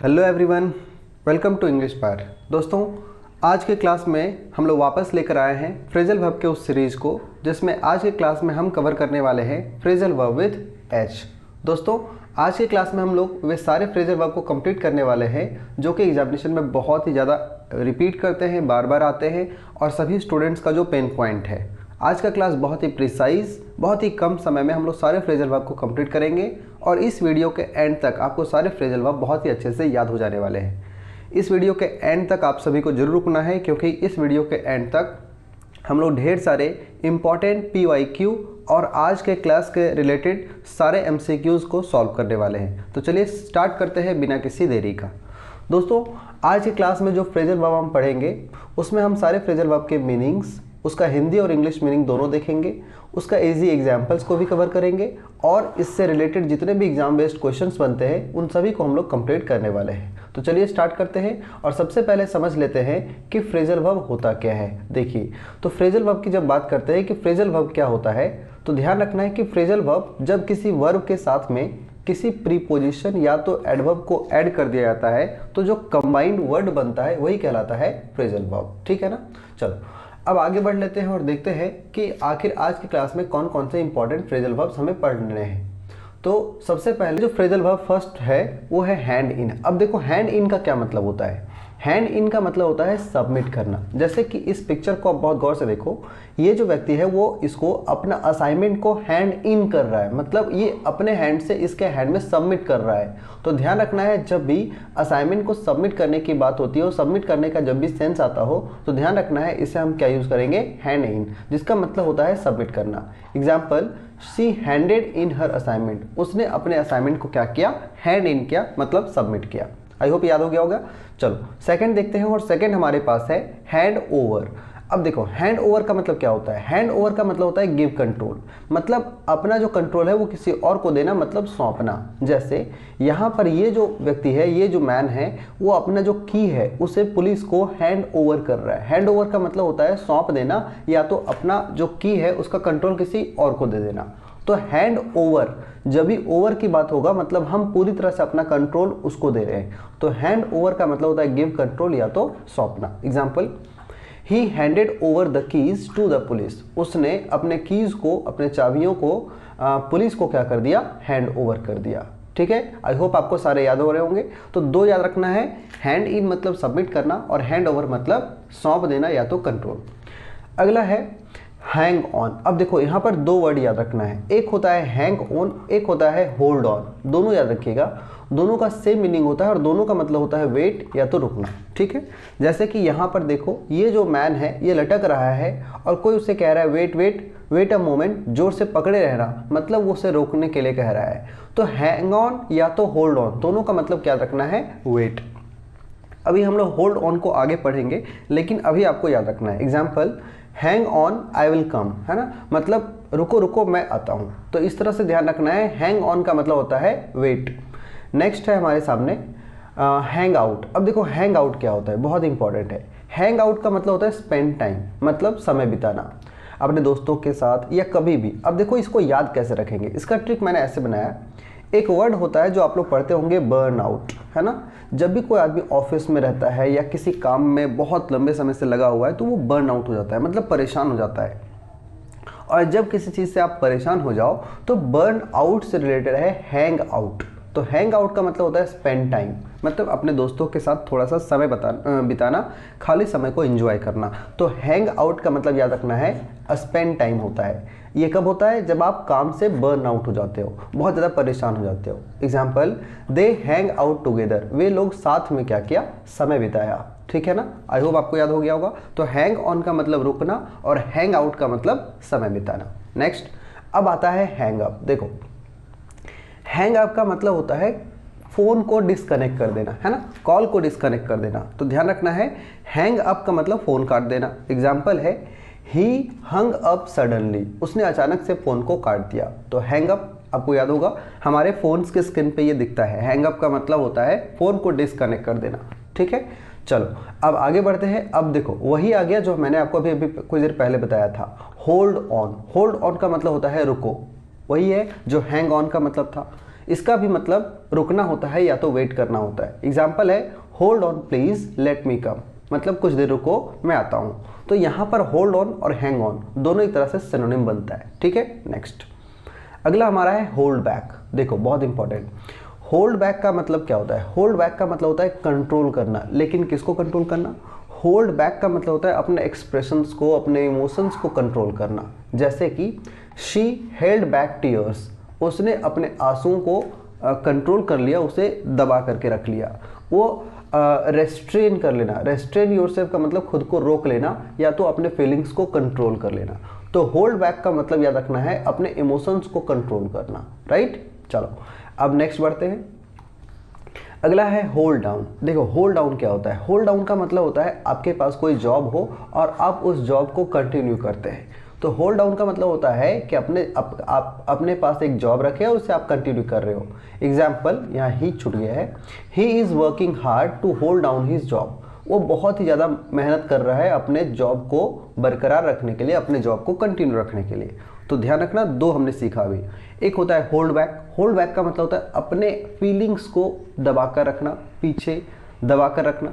Hello everyone, welcome to English पार। दोस्तों, आज के क्लास में हम लोग वापस लेकर आए हैं फ्रेजल वर्ब के उस सीरीज़ को जिसमें आज के क्लास में हम कवर करने वाले हैं फ्रेजल वर्ब विद एच। दोस्तों, आज के क्लास में हम लोग वे सारे फ्रेजल वर्ब को कंप्लीट करने वाले हैं जो कि एग्जामिनेशन में बहुत ही ज़्यादा रिपीट करते हैं, बार बार आते हैं और सभी स्टूडेंट्स का जो पेन पॉइंट है। आज का क्लास बहुत ही प्रिसाइज, बहुत ही कम समय में हम लोग सारे फ्रेजल वर्ब को कंप्लीट करेंगे और इस वीडियो के एंड तक आपको सारे फ्रेजल वर्ब बहुत ही अच्छे से याद हो जाने वाले हैं। इस वीडियो के एंड तक आप सभी को जरूर रुकना है क्योंकि इस वीडियो के एंड तक हम लोग ढेर सारे इम्पॉर्टेंट PYQ और आज के क्लास के रिलेटेड सारे MCQs को सॉल्व करने वाले हैं। तो चलिए स्टार्ट करते हैं बिना किसी देरी का। दोस्तों, आज की क्लास में जो फ्रेजल वर्ब हम पढ़ेंगे उसमें हम सारे फ्रेजल वर्ब के मीनिंग्स, उसका हिंदी और इंग्लिश मीनिंग दोनों देखेंगे, उसका इजी एग्जाम्पल्स को भी कवर करेंगे और इससे रिलेटेड जितने भी एग्जाम बेस्ड क्वेश्चंस बनते हैं उन सभी को हम लोग कंप्लीट करने वाले हैं। तो चलिए स्टार्ट करते हैं और सबसे पहले समझ लेते हैं कि फ्रेजल वर्ब होता क्या है। देखिए, तो फ्रेजल वर्ब की जब बात करते हैं कि फ्रेजल वर्ब क्या होता है तो ध्यान रखना है कि फ्रेजल वर्ब जब किसी वर्ब के साथ में किसी प्रीपोजिशन या तो एडवर्ब को ऐड कर दिया जाता है तो जो कंबाइंड वर्ड बनता है वही कहलाता है फ्रेजल वर्ब। ठीक है ना। चलो अब आगे बढ़ लेते हैं और देखते हैं कि आखिर आज की क्लास में कौन कौन से इंपॉर्टेंट फ्रेजल वर्ब्स हमें पढ़ने हैं। तो सबसे पहले जो फ्रेजल वर्ब फर्स्ट है वो है हैंड इन। अब देखो, हैंड इन का क्या मतलब होता है। हैंड इन का मतलब होता है सबमिट करना। जैसे कि इस पिक्चर को आप बहुत गौर से देखो, ये जो व्यक्ति है वो इसको अपना असाइनमेंट को हैंड इन कर रहा है, मतलब ये अपने हैंड से इसके हैंड में सबमिट कर रहा है। तो ध्यान रखना है, जब भी असाइनमेंट को सबमिट करने की बात होती है और सबमिट करने का जब भी सेंस आता हो तो ध्यान रखना है इसे हम क्या यूज़ करेंगे, हैंड इन, जिसका मतलब होता है सबमिट करना। Example, she handed in her assignment. उसने अपने असाइनमेंट को क्या किया, हैंड इन किया, मतलब सबमिट किया। आई होप याद हो गया होगा। चलो सेकंड देखते हैं और सेकंड हमारे पास है हैंड ओवर। अब देखो, हैंड ओवर का मतलब क्या होता है। हैंड ओवर का मतलब होता है गिव कंट्रोल, मतलब अपना जो कंट्रोल है वो किसी और को देना, मतलब सौंपना। जैसे यहाँ पर ये जो व्यक्ति है, ये जो मैन है, वो अपना जो की है उसे पुलिस को हैंड ओवर कर रहा है। हैंड ओवर का मतलब होता है सौंप देना या तो अपना जो की है उसका कंट्रोल किसी और को दे देना। तो हैंड ओवर, जब भी ओवर की बात होगा मतलब हम पूरी तरह से अपना कंट्रोल उसको दे रहे हैं। तो हैंड ओवर का मतलब होता है गिव कंट्रोल या तो सौंपना। Example, he handed over the keys to the police. उसने अपने कीज को, अपने चाबियों को पुलिस को क्या कर दिया, हैंड ओवर कर दिया। ठीक है, आई होप आपको सारे याद हो रहे होंगे। तो दो याद रखना है, हैंड इन मतलब सबमिट करना और हैंड ओवर मतलब सौंप देना या तो कंट्रोल। अगला है हैंग ऑन। अब देखो, यहाँ पर दो वर्ड याद रखना है, एक होता है हैंग ऑन, एक होता है होल्ड ऑन। दोनों याद रखिएगा, दोनों का सेम मीनिंग होता है और दोनों का मतलब होता है वेट या तो रुकना। ठीक है, जैसे कि यहाँ पर देखो, ये जो मैन है ये लटक रहा है और कोई उससे कह रहा है wait wait wait a moment, जोर से पकड़े रहना, मतलब वो उसे रोकने के लिए कह रहा है। तो हैंग ऑन या तो होल्ड ऑन, दोनों का मतलब क्या रखना है, वेट। अभी हम लोग होल्ड ऑन को आगे पढ़ेंगे लेकिन अभी आपको याद रखना है। Example, hang on I will come, है ना, मतलब रुको रुको मैं आता हूँ। तो इस तरह से ध्यान रखना है, हैंग ऑन का मतलब होता है वेट। नेक्स्ट है हमारे सामने हैंग आउट। अब देखो, हैंग आउट क्या होता है, बहुत इंपॉर्टेंट है। हैंग आउट का मतलब होता है स्पेंड टाइम, मतलब समय बिताना अपने दोस्तों के साथ या कभी भी। अब देखो, इसको याद कैसे रखेंगे, इसका ट्रिक मैंने ऐसे बनाया। एक वर्ड होता है जो आप लोग पढ़ते होंगे, बर्न आउट, है ना। जब भी कोई आदमी ऑफिस में रहता है या किसी काम में बहुत लंबे समय से लगा हुआ है तो वो बर्न आउट हो जाता है, मतलब परेशान हो जाता है। और जब किसी चीज़ से आप परेशान हो जाओ तो बर्न आउट से रिलेटेड है हैंग आउट। तो हैंग आउट का मतलब होता है स्पेंड टाइम, मतलब अपने दोस्तों के साथ थोड़ा सा समय बिताना, खाली समय को एंजॉय करना। तो हैंग आउट का मतलब याद रखना है स्पेंड टाइम होता है। ये कब होता है, जब आप काम से बर्न आउट हो जाते हो, बहुत ज़्यादा परेशान हो जाते हो। Example, they hang out together, वे लोग साथ में क्या किया, समय बिताया। ठीक है ना, आई होप आपको याद हो गया होगा। तो हैंग ऑन का मतलब रुकना और हैंग आउट का मतलब समय बिताना। नेक्स्ट अब आता है हैंग अप। देखो, हैंग अप का मतलब होता है फ़ोन को डिस्कनेक्ट कर देना, है ना, कॉल को डिस्कनेक्ट कर देना। तो ध्यान रखना है, हैंग अप का मतलब फ़ोन काट देना। एग्जाम्पल है, ही हंग अप सडनली, उसने अचानक से फ़ोन को काट दिया। तो हैंग अप आपको याद होगा, हमारे फ़ोन्स के स्क्रीन पे ये दिखता है। हैंग अप का मतलब होता है फ़ोन को डिस्कनेक्ट कर देना। ठीक है, चलो अब आगे बढ़ते हैं। अब देखो, वही आ गया जो मैंने आपको अभी कुछ देर पहले बताया था, होल्ड ऑन। होल्ड ऑन का मतलब होता है रुको, वही है जो हैंग ऑन का मतलब था। इसका भी मतलब रुकना होता है या तो वेट करना होता है। एग्जाम्पल है hold on please let me come, मतलब कुछ देर रुको मैं आता हूँ। तो यहाँ पर होल्ड ऑन और हैंग ऑन दोनों एक तरह से सिनोनिम बनता है, ठीक है। नेक्स्ट अगला हमारा है होल्ड बैक। देखो बहुत इंपॉर्टेंट, होल्ड बैक का मतलब क्या होता है? होल्ड बैक का मतलब होता है कंट्रोल करना, लेकिन किसको कंट्रोल करना? होल्ड बैक का मतलब होता है अपने एक्सप्रेशंस को, अपने इमोशंस को कंट्रोल करना। जैसे कि शी हेल्ड बैक टीयर्स, उसने अपने आंसुओं को कंट्रोल कर लिया, उसे दबा करके रख लिया। वो रेस्ट्रेन कर लेना, रेस्ट्रेन योरसेल्फ का मतलब खुद को रोक लेना या तो अपने फीलिंग्स को कंट्रोल कर लेना। तो होल्ड बैक का मतलब याद रखना है अपने इमोशंस को कंट्रोल करना, राइट। चलो अब नेक्स्ट बढ़ते हैं। अगला है होल्ड डाउन। देखो होल्ड डाउन क्या होता है? होल्ड डाउन का मतलब होता है आपके पास कोई जॉब हो और आप उस जॉब को कंटिन्यू करते हैं। तो होल्ड डाउन का मतलब होता है कि आप अपने पास एक जॉब रखे और उसे आप कंटिन्यू कर रहे हो। एग्जाम्पल यहाँ ही छूट गया है, he is working hard to hold down his job. वो बहुत ही ज़्यादा मेहनत कर रहा है अपने जॉब को बरकरार रखने के लिए, अपने जॉब को कंटिन्यू रखने के लिए। तो ध्यान रखना, दो हमने सीखा अभी। एक होता है होल्ड बैक। होल्ड बैक का मतलब होता है अपने फीलिंग्स को दबा कर रखना, पीछे दबा कर रखना।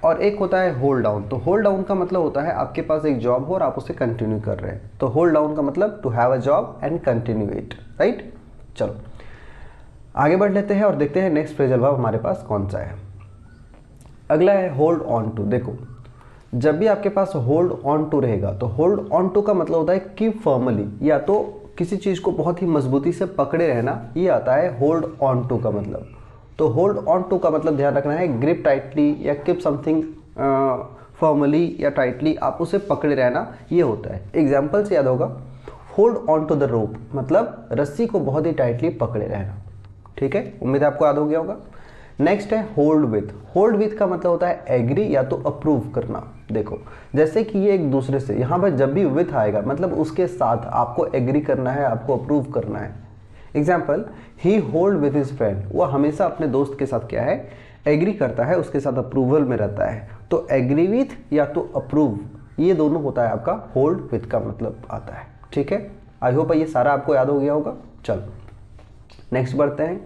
और एक होता है होल्ड डाउन। तो होल्ड डाउन का मतलब होता है आपके पास एक जॉब हो और आप उसे कंटिन्यू कर रहे हैं। तो होल्ड डाउन का मतलब to have a job and continue it, right. चलो आगे बढ़ लेते हैं और देखते हैं नेक्स्ट फ्रेजल वर्ब हमारे पास कौन सा है। अगला है होल्ड ऑन टू। देखो जब भी आपके पास होल्ड ऑन टू रहेगा तो होल्ड ऑन टू का मतलब होता है कीप फर्मली, या तो किसी चीज़ को बहुत ही मजबूती से पकड़े रहना, ये आता है होल्ड ऑन टू का मतलब। तो होल्ड ऑन टू का मतलब ध्यान रखना है ग्रिप टाइटली या कीप समथिंग फॉर्मली या टाइटली, आप उसे पकड़े रहना, ये होता है। एग्जाम्पल से याद होगा, hold on to the rope मतलब रस्सी को बहुत ही टाइटली पकड़े रहना, ठीक है। उम्मीद है आपको याद हो गया होगा। नेक्स्ट है होल्ड विथ। होल्ड विथ का मतलब होता है एग्री या तो अप्रूव करना। देखो जैसे कि ये एक दूसरे से, यहाँ पर जब भी विथ आएगा मतलब उसके साथ आपको एग्री करना है, आपको अप्रूव करना है। Example he hold with his friend, वो हमेशा अपने दोस्त के साथ क्या है, एग्री करता है, उसके साथ अप्रूवल में रहता है। तो एग्री विथ या तो अप्रूव, ये दोनों होता है आपका होल्ड विथ का मतलब आता है, ठीक है। आई होप ये सारा आपको याद हो गया होगा। चलो नेक्स्ट बढ़ते हैं।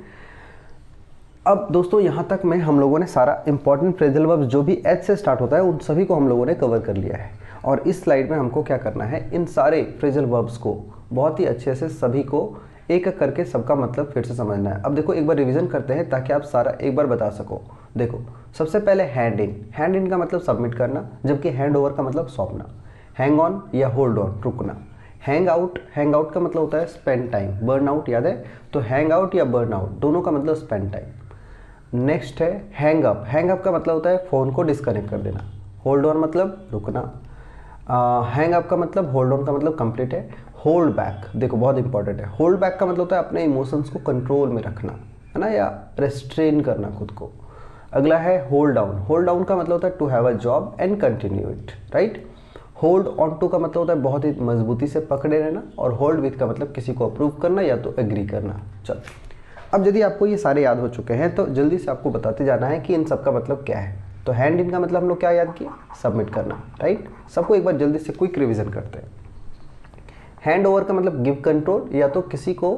अब दोस्तों यहाँ तक में हम लोगों ने सारा इंपॉर्टेंट फ्रेजल वर्ब जो भी एच से स्टार्ट होता है उन सभी को हम लोगों ने कवर कर लिया है। और इस स्लाइड में हमको क्या करना है, इन सारे फ्रेजल वर्ब्स को बहुत ही अच्छे से सभी को एक एक करके सबका मतलब फिर से समझना है। अब देखो एक बार रिवीजन करते हैं ताकि आप सारा एक बार बता सको। देखो सबसे पहले हैंड इन। हैंड इन का मतलब सबमिट करना, जबकि हैंड ओवर का मतलब सौंपना। हैंग ऑन या होल्ड ऑन रुकना। हैंग आउट, हैंग आउट का मतलब होता है स्पेंड टाइम। बर्न आउट याद है, तो हैंग आउट या बर्न आउट दोनों का मतलब स्पेंड टाइम। नेक्स्ट है हैंग अप। हैंग अप का मतलब होता है फ़ोन को डिस्कनेक्ट कर देना। होल्ड ऑन मतलब रुकना। हैंग अप का मतलब, होल्ड ऑन का मतलब कंप्लीट है। होल्ड बैक देखो बहुत इंपॉर्टेंट है। होल्ड बैक का मतलब होता है अपने इमोशंस को कंट्रोल में रखना, है ना, या रेस्ट्रेन करना खुद को। अगला है होल्ड डाउन। होल्ड डाउन का मतलब होता है to have a job and continue it, right. Hold on to का मतलब होता है बहुत ही मजबूती से पकड़े रहना। और होल्ड विथ का मतलब किसी को अप्रूव करना या तो एग्री करना। चलो अब यदि आपको ये सारे याद हो चुके हैं तो जल्दी से आपको बताते जाना है कि इन सब का मतलब क्या है। तो हैंड इन का मतलब हम लोग क्या याद किया, सबमिट करना, राइट। सबको एक बार जल्दी से क्विक रिवीजन करते हैं। हैंड ओवर का मतलब गिव कंट्रोल, या तो किसी को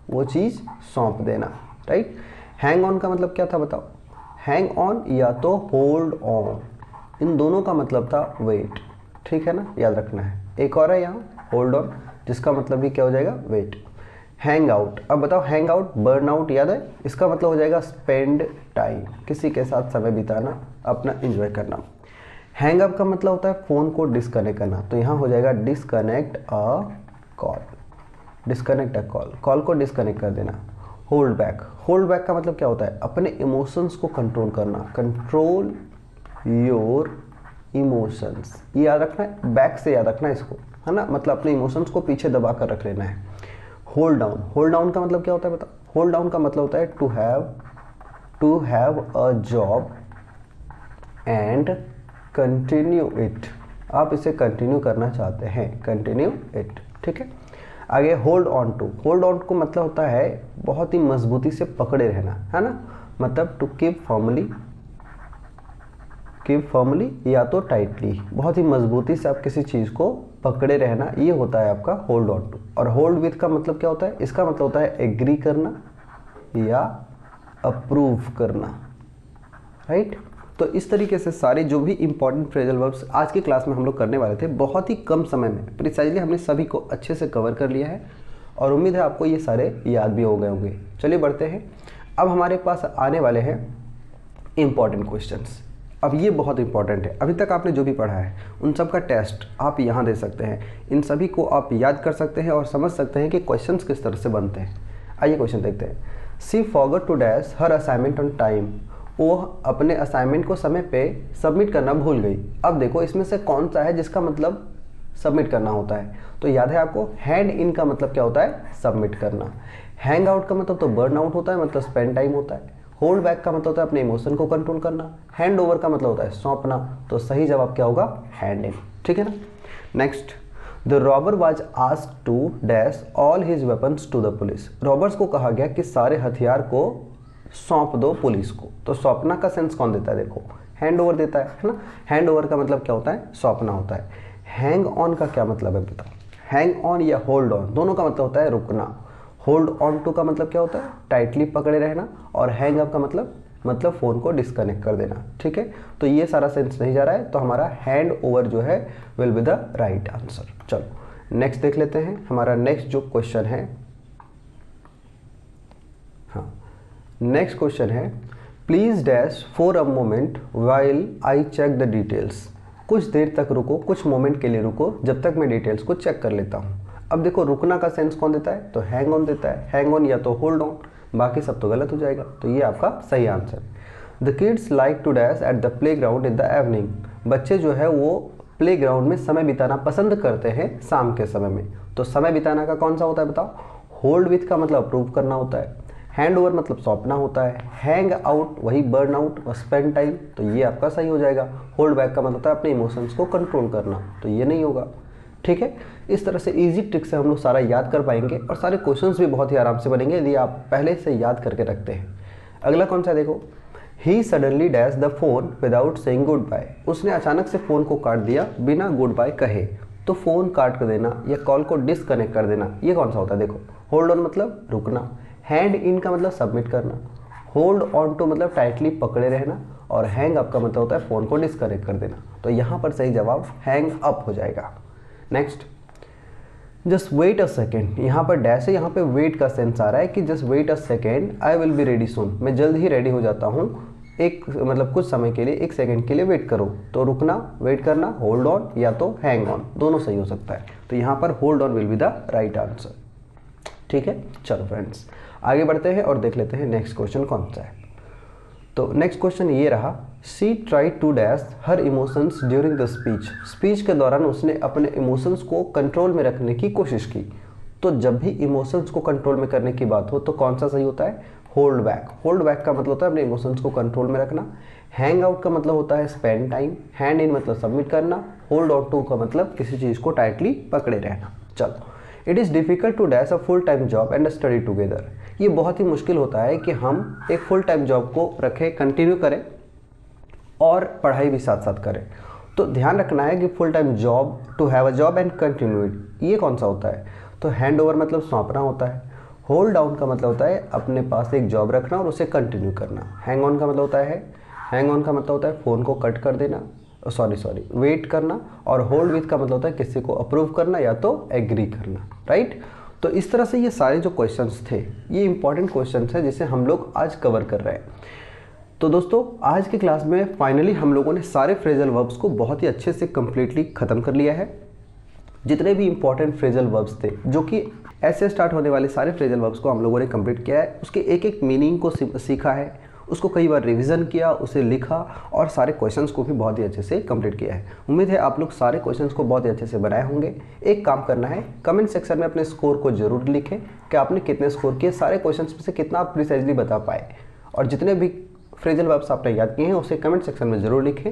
वो चीज़ सौंप देना, राइट। हैंग ऑन का मतलब क्या था बताओ, हैंग ऑन या तो होल्ड ऑन, इन दोनों का मतलब था वेट, ठीक है ना, याद रखना है। एक और है यहाँ होल्ड ऑन जिसका मतलब भी क्या हो जाएगा, वेट। हैंग आउट, अब बताओ हैंग आउट, बर्न आउट याद है, इसका मतलब हो जाएगा स्पेंड टाइम, किसी के साथ समय बिताना, अपना एंजॉय करना। हैंग अप का मतलब होता है फ़ोन को डिस्कनेक्ट करना, तो यहाँ हो जाएगा disconnect a call, disconnect a call, call को डिस्कनेक्ट कर देना। होल्ड बैक, होल्ड बैक का मतलब क्या होता है अपने इमोशंस को कंट्रोल करना, कंट्रोल योर इमोशंस, ये याद रखना है, बैक से याद रखना है इसको, है ना, मतलब अपने इमोशंस को पीछे दबा कर रख लेना है। होल्ड डाउन, होल्ड डाउन का मतलब क्या होता है बताओ, होल्ड डाउन का मतलब होता है to have a job and continue it, आप इसे कंटिन्यू करना चाहते हैं, कंटिन्यू इट, ठीक है। आगे hold on to, hold on को मतलब होता है बहुत ही मजबूती से पकड़े रहना, है ना, मतलब टू कीप फर्मली या तो टाइटली, बहुत ही मजबूती से आप किसी चीज़ को पकड़े रहना, ये होता है आपका होल्ड ऑन टू। और होल्ड विथ का मतलब क्या होता है, इसका मतलब होता है एग्री करना या अप्रूव करना, राइट। तो इस तरीके से सारे जो भी इंपॉर्टेंट फ्रेजल वर्ब्स आज की क्लास में हम लोग करने वाले थे, बहुत ही कम समय में प्रिसाइजली हमने सभी को अच्छे से कवर कर लिया है और उम्मीद है आपको ये सारे याद भी हो गए होंगे। चलिए बढ़ते हैं। अब हमारे पास आने वाले हैं इंपॉर्टेंट क्वेश्चंस। अब ये बहुत इंपॉर्टेंट है, अभी तक आपने जो भी पढ़ा है उन सब का टेस्ट आप यहाँ दे सकते हैं, इन सभी को आप याद कर सकते हैं और समझ सकते हैं कि क्वेश्चंस किस तरह से बनते हैं। आइए क्वेश्चन देखते हैं। She forgot to dash her assignment on time, वो अपने असाइनमेंट को समय पे सबमिट करना भूल गई। अब देखो इसमें से कौन सा है जिसका मतलब सबमिट करना होता है, तो याद है आपको हैंड इन का मतलब क्या होता है, सबमिट करना। हैंग आउट का मतलब तो बर्न आउट होता है, मतलब स्पेंड टाइम होता है। होल्ड बैक का मतलब होता है अपने इमोशन को कंट्रोल करना। हैंड ओवर का मतलब होता है सौंपना। तो सही जवाब क्या होगा, हैंड इन, ठीक है ना। Next, the robber was asked to dash all his weapons to the police. Robbers को कहा गया कि सारे हथियार को सौंप दो पुलिस को। तो सौंपना का सेंस कौन देता है, देखो हैंड ओवर देता है ना। हैंड ओवर का मतलब क्या होता है, सौंपना होता है। हैंग ऑन का क्या मतलब है बताओ, हैंग ऑन या होल्ड ऑन, दोनों का मतलब होता है रुकना। होल्ड ऑन टू का मतलब क्या होता है, टाइटली पकड़े रहना। और हैंग अप का मतलब फ़ोन को डिस्कनेक्ट कर देना, ठीक है। तो ये सारा सेंस नहीं जा रहा है, तो हमारा हैंड ओवर जो है will be the right answer. चलो नेक्स्ट देख लेते हैं। हमारा नेक्स्ट जो क्वेश्चन है, हाँ नेक्स्ट क्वेश्चन है, please dash for a moment while I check the details. कुछ देर तक रुको, कुछ मोमेंट के लिए रुको जब तक मैं डिटेल्स को चेक कर लेता हूँ। अब देखो रुकना का सेंस कौन देता है, तो हैंग ऑन देता है। हैंग ऑन या तो होल्ड ऑन, बाकी सब तो गलत हो जाएगा। तो ये आपका सही answer. The kids like to dash at the playground in the evening. बच्चे जो है वो प्ले ग्राउंड में समय बिताना पसंद करते हैं शाम के समय में। तो समय बिताना का कौन सा होता है बताओ, होल्ड विथ का मतलब अप्रूव करना होता है। हैंड ओवर मतलब सौंपना होता है। हैंग आउट वही बर्न आउट और स्पेंड टाइम, तो ये आपका सही हो जाएगा। होल्ड बैक का मतलब होता है अपने इमोशंस को कंट्रोल करना, तो ये नहीं होगा, ठीक है। इस तरह से इजी ट्रिक से हम लोग सारा याद कर पाएंगे और सारे क्वेश्चंस भी बहुत ही आराम से बनेंगे यदि आप पहले से याद करके रखते हैं। अगला कौन सा है देखो, he suddenly dash the phone without saying goodbye. उसने अचानक से फ़ोन को काट दिया बिना गुड बाय कहे। तो फ़ोन काट कर देना या कॉल को डिसकनेक्ट कर देना, ये कौन सा होता है देखो। होल्ड ऑन मतलब रुकना। हैंड इन का मतलब सबमिट करना। होल्ड ऑन टू मतलब टाइटली पकड़े रहना। और हैंग अप का मतलब होता है फ़ोन को डिसकनेक्ट कर देना। तो यहाँ पर सही जवाब हैंग अप हो जाएगा। Next, just wait a second. यहाँ पर डैश है, यहाँ पे वेट का सेंस आ रहा है कि just wait a second I will be ready soon. मैं जल्द ही रेडी हो जाता हूँ, एक मतलब कुछ समय के लिए, एक सेकेंड के लिए वेट करो। तो रुकना, वेट करना, होल्ड ऑन या तो हैंग ऑन, दोनों सही हो सकता है। तो यहाँ पर hold on will be the right answer, ठीक है। चलो फ्रेंड्स आगे बढ़ते हैं और देख लेते हैं नेक्स्ट क्वेश्चन कौन सा है। तो नेक्स्ट क्वेश्चन ये रहा, she try to dash her emotions during the speech. Speech के दौरान उसने अपने इमोशंस को कंट्रोल में रखने की कोशिश की। तो जब भी इमोशंस को कंट्रोल में करने की बात हो तो कौन सा सही होता है, होल्ड बैक। होल्ड बैक का मतलब होता है अपने इमोशंस को कंट्रोल में रखना। हैंग आउट का मतलब होता है स्पेंड टाइम। हैंड इन मतलब सबमिट करना। होल्ड ऑन टू का मतलब किसी चीज़ को टाइटली पकड़े रहना। चलो, it is difficult to dash a full time job and study together. ये बहुत ही मुश्किल होता है कि हम एक फुल टाइम जॉब को रखें, कंटिन्यू करें और पढ़ाई भी साथ साथ करें। तो ध्यान रखना है कि full time job, to have a job and continue it, ये कौन सा होता है, तो हैंड ओवर मतलब सौंपना होता है। होल्ड डाउन का मतलब होता है अपने पास एक जॉब रखना और उसे कंटिन्यू करना। हैंग ऑन का मतलब होता है, हैंग ऑन का मतलब होता है फ़ोन को कट कर देना, वेट करना। और होल्ड विथ का मतलब होता है किसी को अप्रूव करना या तो एग्री करना, राइट। तो इस तरह से ये सारे जो क्वेश्चंस थे ये इंपॉर्टेंट क्वेश्चंस हैं जिसे हम लोग आज कवर कर रहे हैं। तो दोस्तों आज की क्लास में फाइनली हम लोगों ने सारे फ्रेजल वर्ब्स को बहुत ही अच्छे से कंप्लीटली ख़त्म कर लिया है। जितने भी इंपॉर्टेंट फ्रेजल वर्ब्स थे जो कि ऐसे स्टार्ट होने वाले सारे फ्रेजल वर्ब्स को हम लोगों ने कंप्लीट किया है। उसके एक एक मीनिंग को सीखा है, उसको कई बार रिवीजन किया, उसे लिखा और सारे क्वेश्चंस को भी बहुत ही अच्छे से कंप्लीट किया है। उम्मीद है आप लोग सारे क्वेश्चंस को बहुत ही अच्छे से बनाए होंगे। एक काम करना है, कमेंट सेक्शन में अपने स्कोर को जरूर लिखें कि आपने कितने स्कोर किए, सारे क्वेश्चंस में से कितना आप प्रिसाइजली बता पाए। और जितने भी फ्रेजल वर्ब्स आपने याद किए हैं उसे कमेंट सेक्शन में ज़रूर लिखें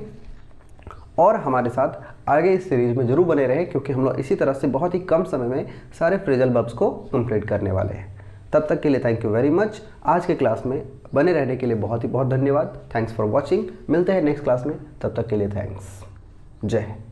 और हमारे साथ आगे इस सीरीज़ में ज़रूर बने रहें, क्योंकि हम लोग इसी तरह से बहुत ही कम समय में सारे फ्रेजल वर्ब्स को कंप्लीट करने वाले हैं। तब तक के लिए थैंक यू वेरी मच। आज के क्लास में बने रहने के लिए बहुत ही बहुत धन्यवाद। Thanks for watching. मिलते हैं नेक्स्ट क्लास में, तब तक के लिए थैंक्स। जय हिंद।